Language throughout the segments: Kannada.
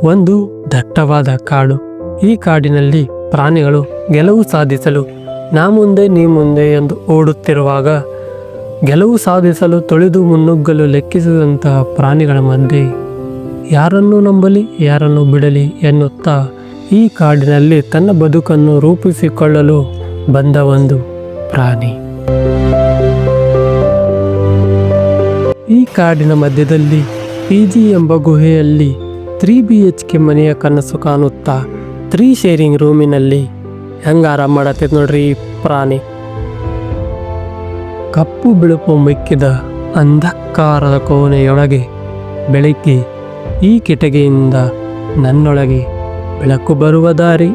ಒಂದು ದಟ್ಟವಾದ ಕಾಡು. ಈ ಕಾಡಿನಲ್ಲಿ ಪ್ರಾಣಿಗಳು ಗೆಲುವು ಸಾಧಿಸಲು ನಾ ಮುಂದೆ ನೀ ಮುಂದೆ ಎಂದು ಓಡುತ್ತಿರುವಾಗ, ಗೆಲುವು ಸಾಧಿಸಲು ತುಳಿದು ಮುನ್ನುಗ್ಗಲು ಲೆಕ್ಕಿಸಿದಂತಹ ಪ್ರಾಣಿಗಳ ಮಧ್ಯೆ ಯಾರನ್ನು ನಂಬಲಿ ಯಾರನ್ನು ಬಿಡಲಿ ಎನ್ನುತ್ತಾ ಈ ಕಾಡಿನಲ್ಲಿ ತನ್ನ ಬದುಕನ್ನು ರೂಪಿಸಿಕೊಳ್ಳಲು ಬಂದ ಒಂದು ಪ್ರಾಣಿ. ಈ ಕಾಡಿನ ಮಧ್ಯದಲ್ಲಿ PG ಎಂಬ ಗುಹೆಯಲ್ಲಿ 3 BHK ಮನೆಯ ಕನಸು ಕಾಣುತ್ತಾ 3 ಶೇರಿಂಗ್ ರೂಮಿನಲ್ಲಿ ಹೆಂಗ ಆರಾಮ ಮಾಡತ್ತೈತೆ ನೋಡ್ರಿ ಈ ಪ್ರಾಣಿ. ಕಪ್ಪು ಬಿಳುಪು ಮಿಕ್ಕಿದ ಅಂಧಕಾರದ ಕೋಣೆಯೊಳಗೆ ಬೆಳಕಿ ಈ ಕಿಟಕಿಯಿಂದ ನನ್ನೊಳಗೆ ಬೆಳಕು ಬರುವ ದಾರಿ.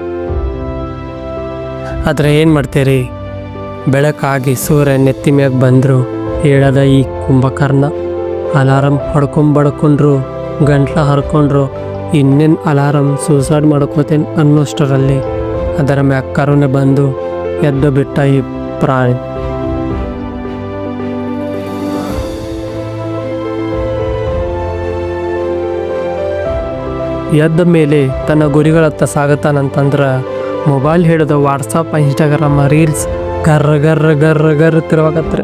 ಆದರೆ ಏನು ಮಾಡ್ತೀರಿ, ಬೆಳಕಾಗಿ ಸೂರ್ಯ ನೆತ್ತಿ ಮ್ಯಾಗ ಬಂದರು ಹೇಳದ ಈ ಕುಂಭಕರ್ಣ. ಅಲಾರಂ ಹೊಡ್ಕೊಂಬಡ್ಕೊಂಡ್ರು, ಗಂಟ್ಲ ಹರ್ಕೊಂಡ್ರು, ಇನ್ನೇನು ಅಲಾರಂ ಸೂಸೈಡ್ ಮಾಡ್ಕೋತೇನೆ ಅನ್ನೋಷ್ಟರಲ್ಲಿ ಅದರ ಮ್ಯಾಗ ಕರುಣೆ ಬಂದು ಎದ್ದು ಬಿಟ್ಟ ಈ ಪ್ರಾಣಿ. ಎದ್ದ ಮೇಲೆ ತನ್ನ ಗುರಿಗಳತ್ತ ಸಾಗತಾನಂತಂದ್ರೆ ಮೊಬೈಲ್ ಹಿಡಿದು ವಾಟ್ಸಪ್, ಇನ್ಸ್ಟಾಗ್ರಾಮ್, ರೀಲ್ಸ್ ಗರ್ರ ಗರ್ರ ಗರ್ರ ಗರ್ರ ತಿರುವಾಗತ್ತಾರೆ.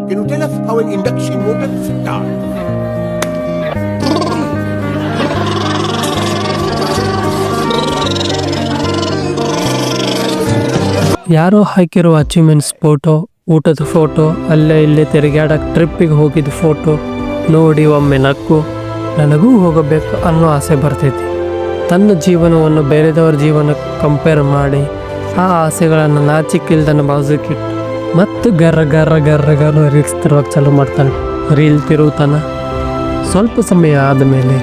ಯಾರೋ ಹಾಕಿರೋ ಅಚೀವ್ಮೆಂಟ್ಸ್ ಫೋಟೋ, ಊಟದ ಫೋಟೋ, ಅಲ್ಲೇ ಇಲ್ಲೇ ತಿರುಗಾಡಕ್ಕೆ ಟ್ರಿಪ್ಪಿಗೆ ಹೋಗಿದ್ದ ಫೋಟೋ ನೋಡಿ ಒಮ್ಮೆ ನಕ್ಕು ನನಗೂ ಹೋಗಬೇಕು ಅನ್ನೋ ಆಸೆ ಬರ್ತೈತಿ. ತನ್ನ ಜೀವನವನ್ನು ಬೇರೆದವ್ರ ಜೀವನಕ್ಕೆ ಕಂಪೇರ್ ಮಾಡಿ ಆ ಆಸೆಗಳನ್ನು ನಾಚಿಕಿಲ್ದನ್ನು ಬಾಜುಕಿಟ್ಟು ಮತ್ತು ಗರ್ರ ಗರ್ರ ಗರ್ರ ಗರ್ರ ರೀಲ್ಸ್ ತಿರುವಾಗ ಚಾಲು ಮಾಡ್ತಾನೆ. ರೀಲ್ ತಿರುವುತಾನ. ಸ್ವಲ್ಪ ಸಮಯ ಆದಮೇಲೆ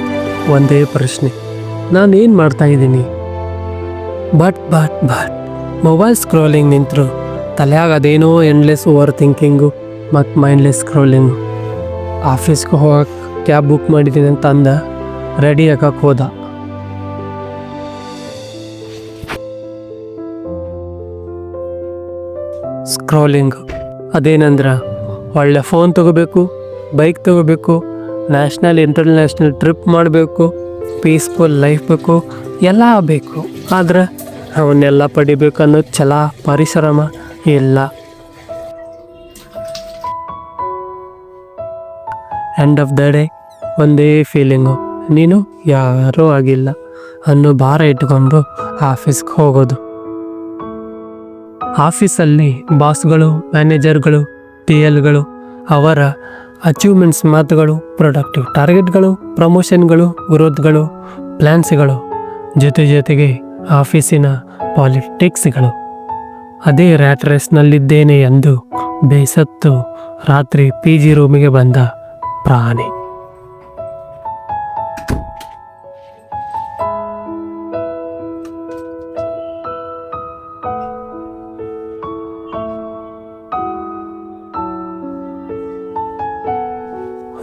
ಒಂದೇ ಪ್ರಶ್ನೆ, ನಾನೇನು ಮಾಡ್ತಾಯಿದ್ದೀನಿ? ಬಟ್ ಮೊಬೈಲ್ ಸ್ಕ್ರೋಲಿಂಗ್ ನಿಂತರು ತಲೆಯಾಗ ಅದೇನೋ ಎಂಡ್ಲೆಸ್ ಓವರ್ ಥಿಂಕಿಂಗು ಮತ್ತು ಮೈಂಡ್ಲೆಸ್ ಸ್ಕ್ರೋಲಿಂಗು. ಆಫೀಸ್ಗೆ ಹೋಗಕ್ಕೆ ಕ್ಯಾಬ್ ಬುಕ್ ಮಾಡಿದ್ದೀನಿ ಅಂತ ಅಂದ, ರೆಡಿ ಆಗಕ್ಕೆ ಹೋದ. ಸ್ಕ್ರೋಲಿಂಗ್ ಅದೇನಂದ್ರೆ ಒಳ್ಳೆ ಫೋನ್ ತೊಗೋಬೇಕು, ಬೈಕ್ ತೊಗೋಬೇಕು, ನ್ಯಾಷನಲ್ ಇಂಟರ್ನ್ಯಾಷನಲ್ ಟ್ರಿಪ್ ಮಾಡಬೇಕು, ಪೀಸ್ಫುಲ್ ಲೈಫ್ ಬೇಕು, ಎಲ್ಲ ಬೇಕು. ಆದ್ರೆ ಅವನ್ನೆಲ್ಲ ಪಡಿಬೇಕು ಅನ್ನೋ ಛಲ, ಪರಿಶ್ರಮ ಇಲ್ಲ. ಎಂಡ್ ಆಫ್ ದ ಡೇ ಒಂದೇ ಫೀಲಿಂಗು, ನೀನು ಯಾರೂ ಆಗಿಲ್ಲ ಅನ್ನೋ ಭಾರ ಇಟ್ಕೊಂಡು ಆಫೀಸ್ಗೆ ಹೋಗೋದು. ಆಫೀಸಲ್ಲಿ ಬಾಸ್ಗಳು, ಮ್ಯಾನೇಜರ್ಗಳು, TLಗಳು ಅವರ ಅಚೀವ್ಮೆಂಟ್ಸ್ ಮಾತುಗಳು, ಪ್ರೊಡಕ್ಟಿವ್ ಟಾರ್ಗೆಟ್ಗಳು, ಪ್ರಮೋಷನ್ಗಳು, ಗ್ರೋತ್ಗಳು, ಪ್ಲ್ಯಾನ್ಸ್ಗಳು, ಜೊತೆಗೆ ಆಫೀಸಿನ ಪಾಲಿಟಿಕ್ಸ್ಗಳು. ಅದೇ ರ್ಯಾಟ್ ರೇಸ್ನಲ್ಲಿದ್ದೇನೆ ಎಂದು ಬೇಸತ್ತು ರಾತ್ರಿ PG ರೂಮಿಗೆ ಬಂದ ಪ್ರಾಣಿ.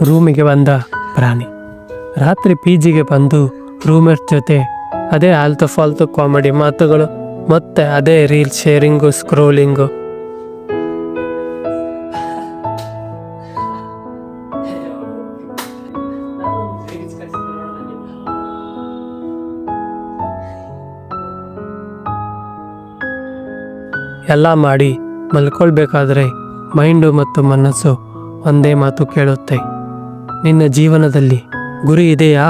ರೂಮಿಗೆ ಬಂದ ಪ್ರಾಣಿ ರಾತ್ರಿ PGಗೆ ಬಂದು ರೂಮೇಟ್ ಜೊತೆ ಅದೇ ಆಲ್ತು ಫಾಲ್ತು ಕಾಮಿಡಿ ಮಾತುಗಳು, ಮತ್ತೆ ಅದೇ ರೀಲ್ ಶೇರಿಂಗು, ಸ್ಕ್ರೋಲಿಂಗು. ಎಲ್ಲ ಮಾಡಿ ಮಲ್ಕೊಳ್ಬೇಕಾದ್ರೆ ಮೈಂಡು ಮತ್ತು ಮನಸ್ಸು ಒಂದೇ ಮಾತು ಕೇಳುತ್ತೆ, ನಿನ್ನ ಜೀವನದಲ್ಲಿ ಗುರಿ ಇದೆಯಾ?